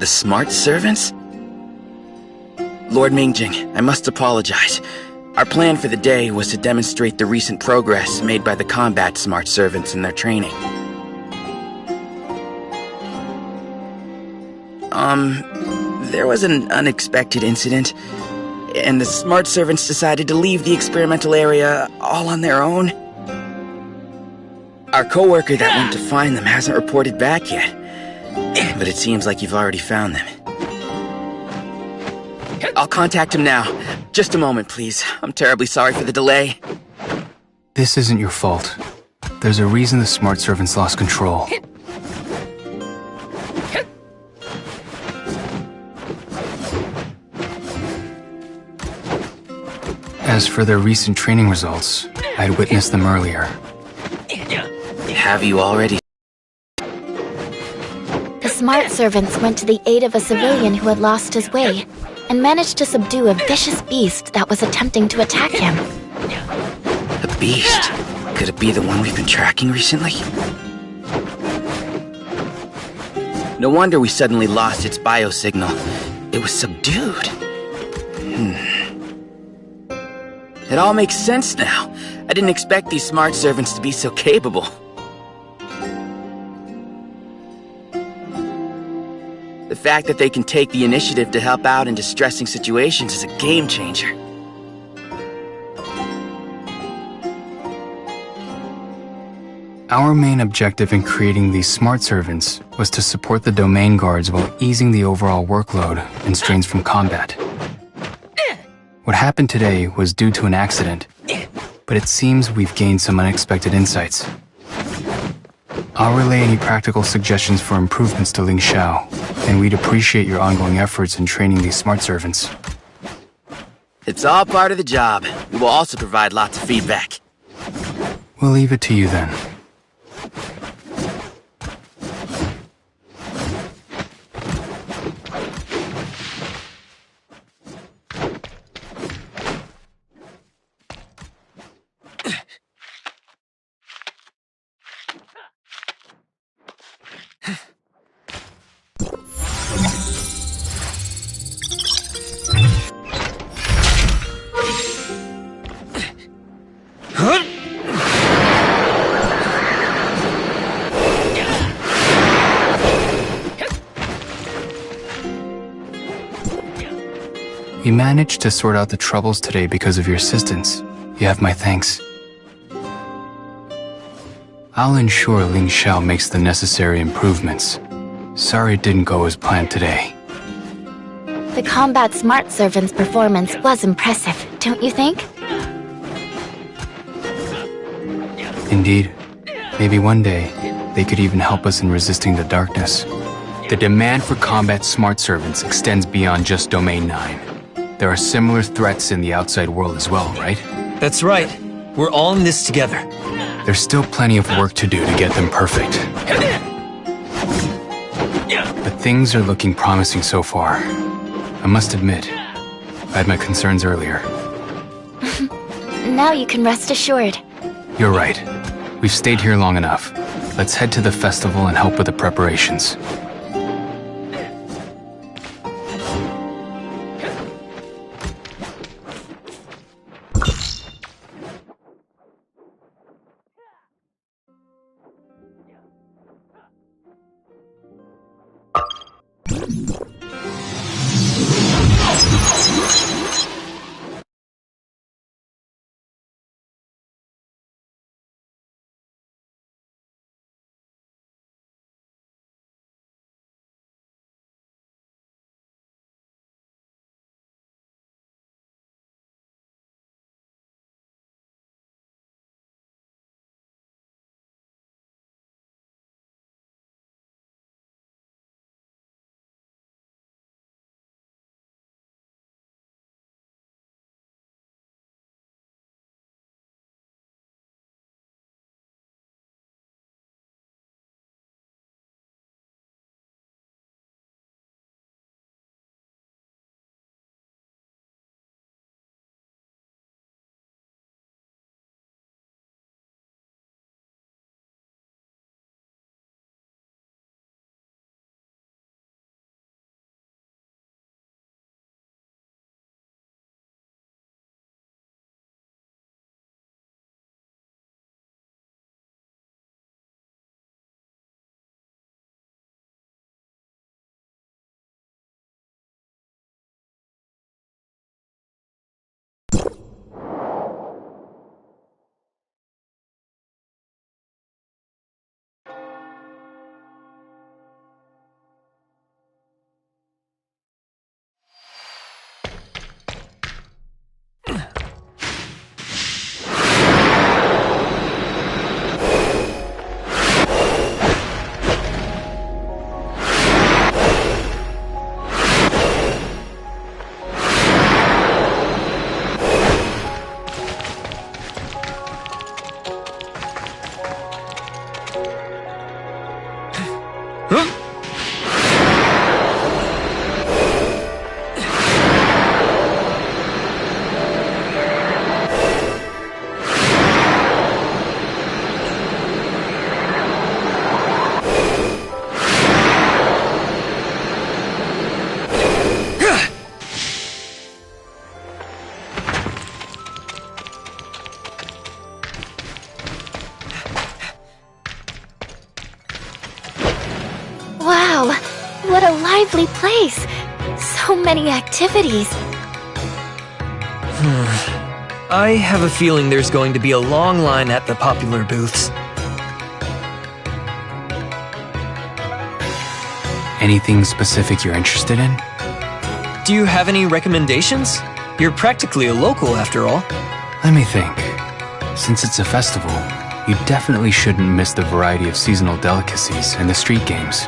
The smart servants? Lord Mingjing, I must apologize. Our plan for the day was to demonstrate the recent progress made by the combat smart servants in their training. There was an unexpected incident, and the smart servants decided to leave the experimental area all on their own. Our co-worker that went to find them hasn't reported back yet. But it seems like you've already found them. I'll contact him now. Just a moment, please. I'm terribly sorry for the delay.
This isn't your fault. There's a reason the smart servants lost control. As for their recent training results, I'd witnessed them earlier.
Have you already?
The smart servants went to the aid of a civilian who had lost his way, and managed to subdue a vicious beast that was attempting to attack him.
A beast? Could it be the one we've been tracking recently? No wonder we suddenly lost its biosignal. It was subdued. It all makes sense now. I didn't expect these smart servants to be so capable. The fact that they can take the initiative to help out in distressing situations is a game changer.
Our main objective in creating these smart servants was to support the domain guards while easing the overall workload and strains from combat. What happened today was due to an accident, but it seems we've gained some unexpected insights. I'll relay any practical suggestions for improvements to Ling Xiao, and we'd appreciate your ongoing efforts in training these smart servants.
It's all part of the job. We will also provide lots of feedback.
We'll leave it to you then. We managed to sort out the troubles today because of your assistance. You have my thanks. I'll ensure Ling Xiao makes the necessary improvements. Sorry it didn't go as planned today.
The combat smart servant's performance was impressive, don't you think?
Indeed. Maybe one day, they could even help us in resisting the darkness. The demand for combat smart servants extends beyond just Domain 9. There are similar threats in the outside world as well, right?
That's right. We're all in this together.
There's still plenty of work to do to get them perfect. But things are looking promising so far. I must admit, I had my concerns earlier.
Now you can rest assured.
You're right. We've stayed here long enough. Let's head to the festival and help with the preparations.
Wow, what a lively place! So many activities.
I have a feeling there's going to be a long line at the popular booths.
Anything specific you're interested in?
Do you have any recommendations? You're practically a local after all.
Let me think. Since it's a festival, you definitely shouldn't miss the variety of seasonal delicacies and the street games.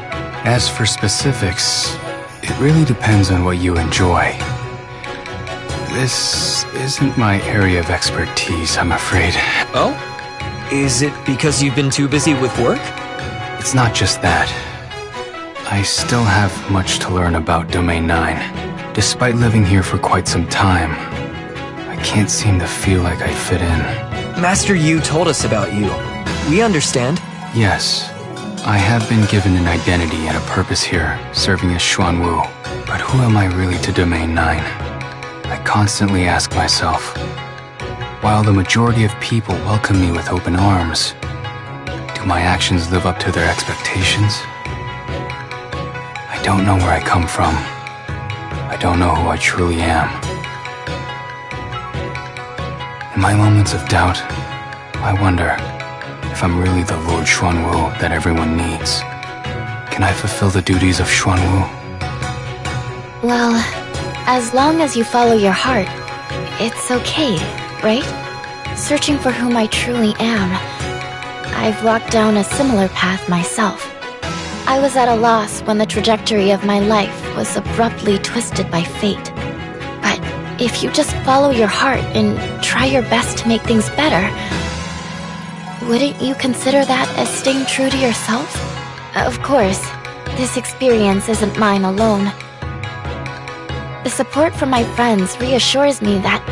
As for specifics, it really depends on what you enjoy. This isn't my area of expertise, I'm afraid.
Oh? Is it because you've been too busy with work?
It's not just that. I still have much to learn about Domain 9. Despite living here for quite some time, I can't seem to feel like I fit in.
Master Yu told us about you. We understand.
Yes, I have been given an identity and a purpose here, serving as Xuan Wu. But who am I really to Domain 9? I constantly ask myself, while the majority of people welcome me with open arms, do my actions live up to their expectations? I don't know where I come from. I don't know who I truly am. In my moments of doubt, I wonder if I'm really the Lord Xuanwu that everyone needs. Can I fulfill the duties of Xuanwu?
Well, as long as you follow your heart, it's okay, right? Searching for whom I truly am. I've walked down a similar path myself. I was at a loss when the trajectory of my life was abruptly twisted by fate. But if you just follow your heart and try your best to make things better, wouldn't you consider that as staying true to yourself? Of course, this experience isn't mine alone. The support from my friends reassures me that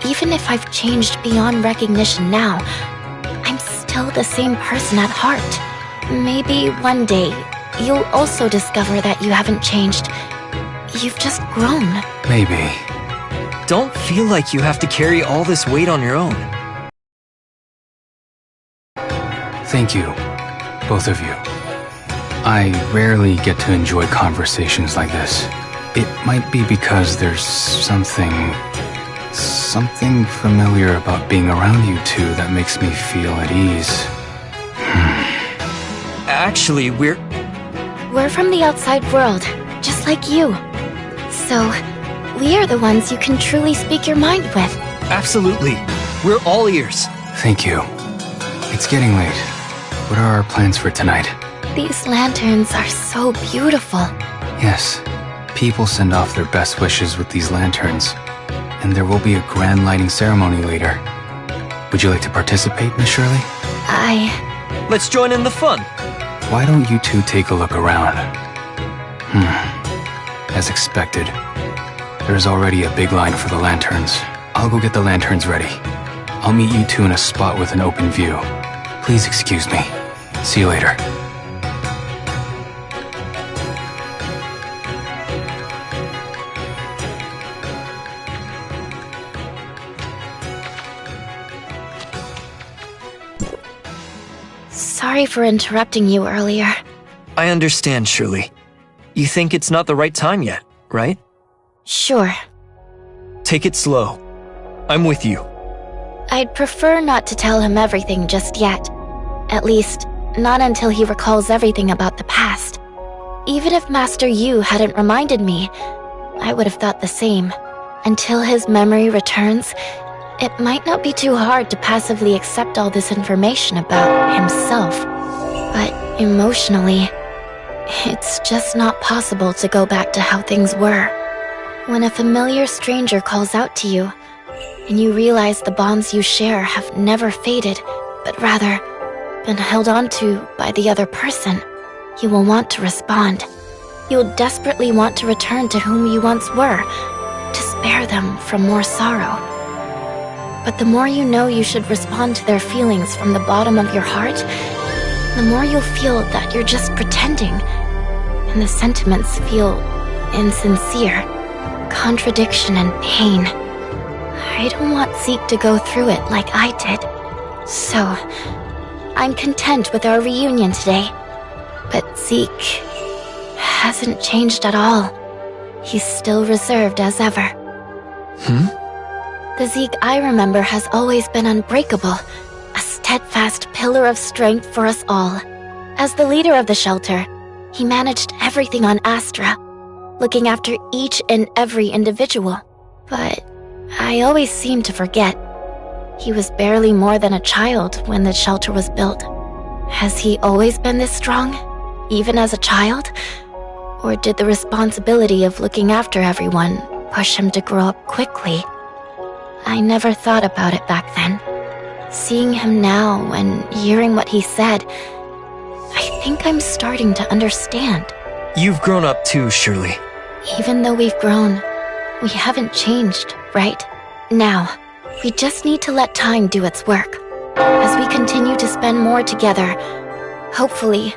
even if I've changed beyond recognition now, I'm still the same person at heart. Maybe one day, you'll also discover that you haven't changed. You've just grown.
Maybe.
Don't feel like you have to carry all this weight on your own.
Thank you, both of you. I rarely get to enjoy conversations like this. It might be because there's something familiar about being around you two that makes me feel at ease.
Actually, we're
from the outside world, just like you. So, we are the ones you can truly speak your mind with.
Absolutely. We're all ears.
Thank you. It's getting late. What are our plans for tonight?
These lanterns are so beautiful.
Yes. People send off their best wishes with these lanterns. And there will be a grand lighting ceremony later. Would you like to participate, Miss Shirley?
Let's join in the fun.
Why don't you two take a look around? As expected, there's already a big line for the lanterns. I'll go get the lanterns ready. I'll meet you two in a spot with an open view. Please excuse me. See you later.
Sorry for interrupting you earlier.
I understand, Shirley. You think it's not the right time yet, right?
Sure.
Take it slow. I'm with you.
I'd prefer not to tell him everything just yet. At least, not until he recalls everything about the past. Even if Master Yu hadn't reminded me, I would have thought the same. Until his memory returns, it might not be too hard to passively accept all this information about himself. But emotionally, it's just not possible to go back to how things were. When a familiar stranger calls out to you, and you realize the bonds you share have never faded, but rather been held on to by the other person, you will want to respond. You'll desperately want to return to whom you once were, to spare them from more sorrow. But the more you know you should respond to their feelings from the bottom of your heart, the more you'll feel that you're just pretending, and the sentiments feel insincere, contradiction and pain. I don't want Zeke to go through it like I did. So, I'm content with our reunion today. But Zeke hasn't changed at all. He's still reserved as ever. The Zeke I remember has always been unbreakable, a steadfast pillar of strength for us all. As the leader of the shelter, he managed everything on Astra, looking after each and every individual. But I always seem to forget. He was barely more than a child when the shelter was built. Has he always been this strong, even as a child? Or did the responsibility of looking after everyone push him to grow up quickly? I never thought about it back then. Seeing him now and hearing what he said, I think I'm starting to understand.
You've grown up too, Shirley.
Even though we've grown, we haven't changed, right? Now, we just need to let time do its work. As we continue to spend more together, hopefully,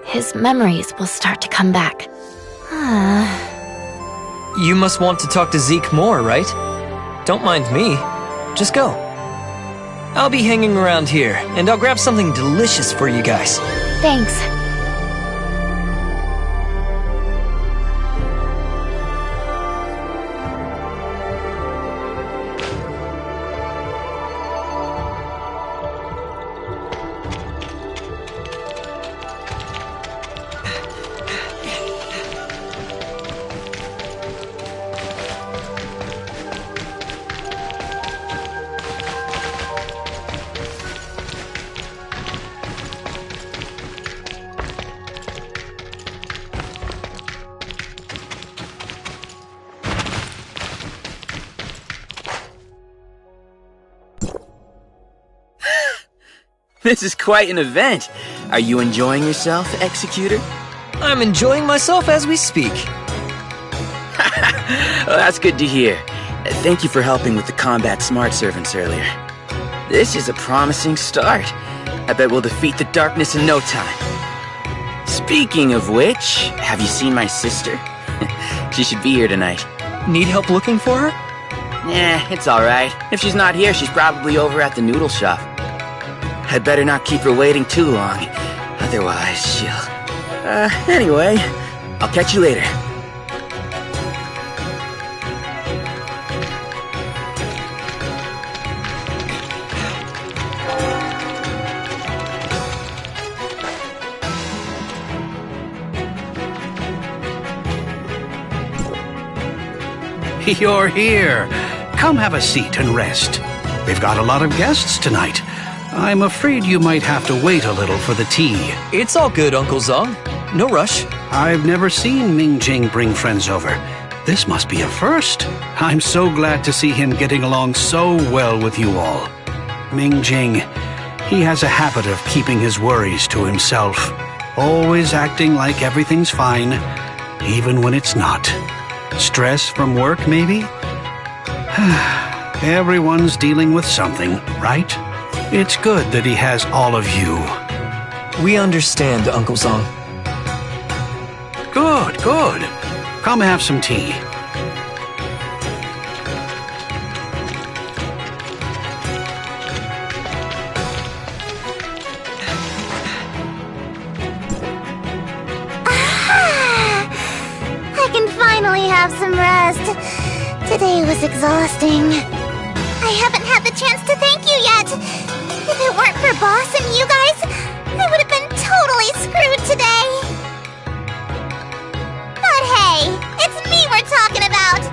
his memories will start to come back.
You must want to talk to Zeke more, right? Don't mind me. Just go. I'll be hanging around here, and I'll grab something delicious for you guys.
Thanks.
This is quite an event. Are you enjoying yourself, Executor?
I'm enjoying myself as we speak.
Well, that's good to hear. Thank you for helping with the combat smart servants earlier. This is a promising start. I bet we'll defeat the darkness in no time. Speaking of which, have you seen my sister? She should be here tonight.
Need help looking for her?
It's alright. If she's not here, she's probably over at the noodle shop. I'd better not keep her waiting too long. Otherwise, she'll... Anyway, I'll catch you later.
You're here. Come have a seat and rest. We've got a lot of guests tonight. I'm afraid you might have to wait a little for the tea.
It's all good, Uncle Zong. No rush.
I've never seen Mingjing bring friends over. This must be a first. I'm so glad to see him getting along so well with you all. Mingjing, he has a habit of keeping his worries to himself, always acting like everything's fine, even when it's not. Stress from work, maybe? Everyone's dealing with something, right? It's good that he has all of you.
We understand, Uncle Zong.
Good, good. Come have some tea.
I can finally have some rest. Today was exhausting. I haven't had the chance to thank you yet. If it weren't for Boss and you guys, I would have been totally screwed today. But hey, it's me we're talking about.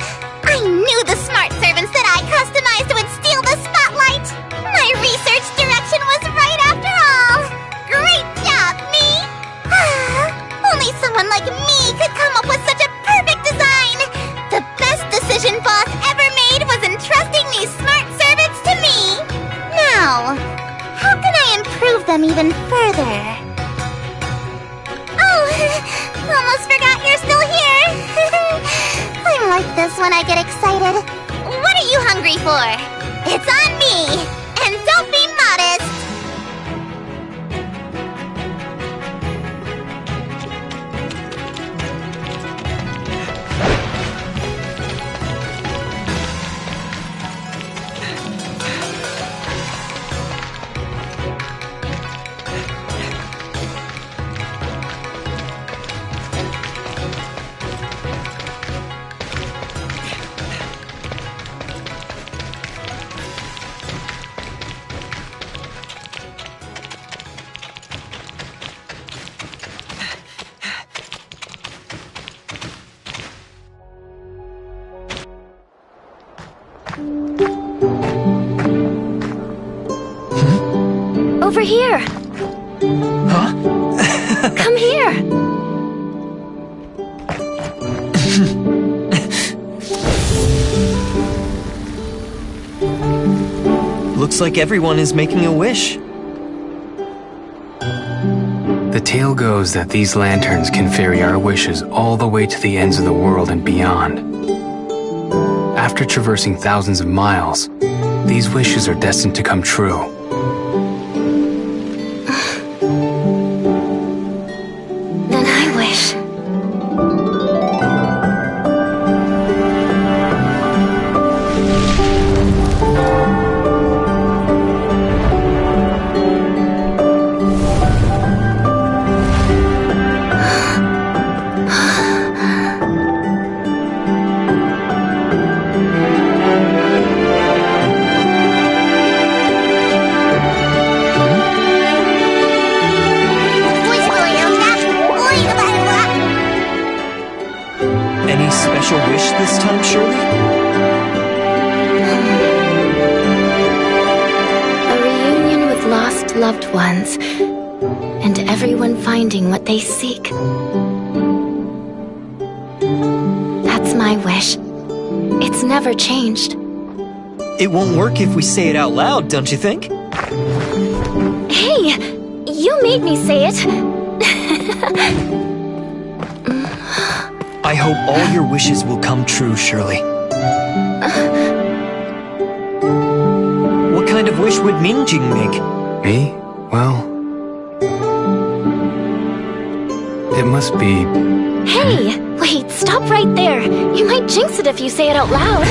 I knew the smart servants that I customized would steal the spotlight. My research direction was right after all. Great job, me. Only someone like me could come up with such a perfect design. The best decision Boss ever made was entrusting these smart servants to me. Now, how can I improve them even further? Oh, almost forgot you're still here. I'm like this when I get excited. What are you hungry for? It's on me. And don't be modest.
Over here.
Huh?
Come here.
Looks like everyone is making a wish.
The tale goes that these lanterns can ferry our wishes all the way to the ends of the world and beyond. After traversing thousands of miles, these wishes are destined to come true.
Then I wish.
Any special wish this time, Shirley?
A reunion with lost loved ones, and everyone finding what they seek. That's my wish. It's never changed.
It won't work if we say it out loud, don't you think?
Hey! made me say it.
I hope all your wishes will come true, Shirley. What kind of wish would Mingjing make?
Me? Well... it must be...
Hey! Wait, stop right there. You might jinx it if you say it out loud.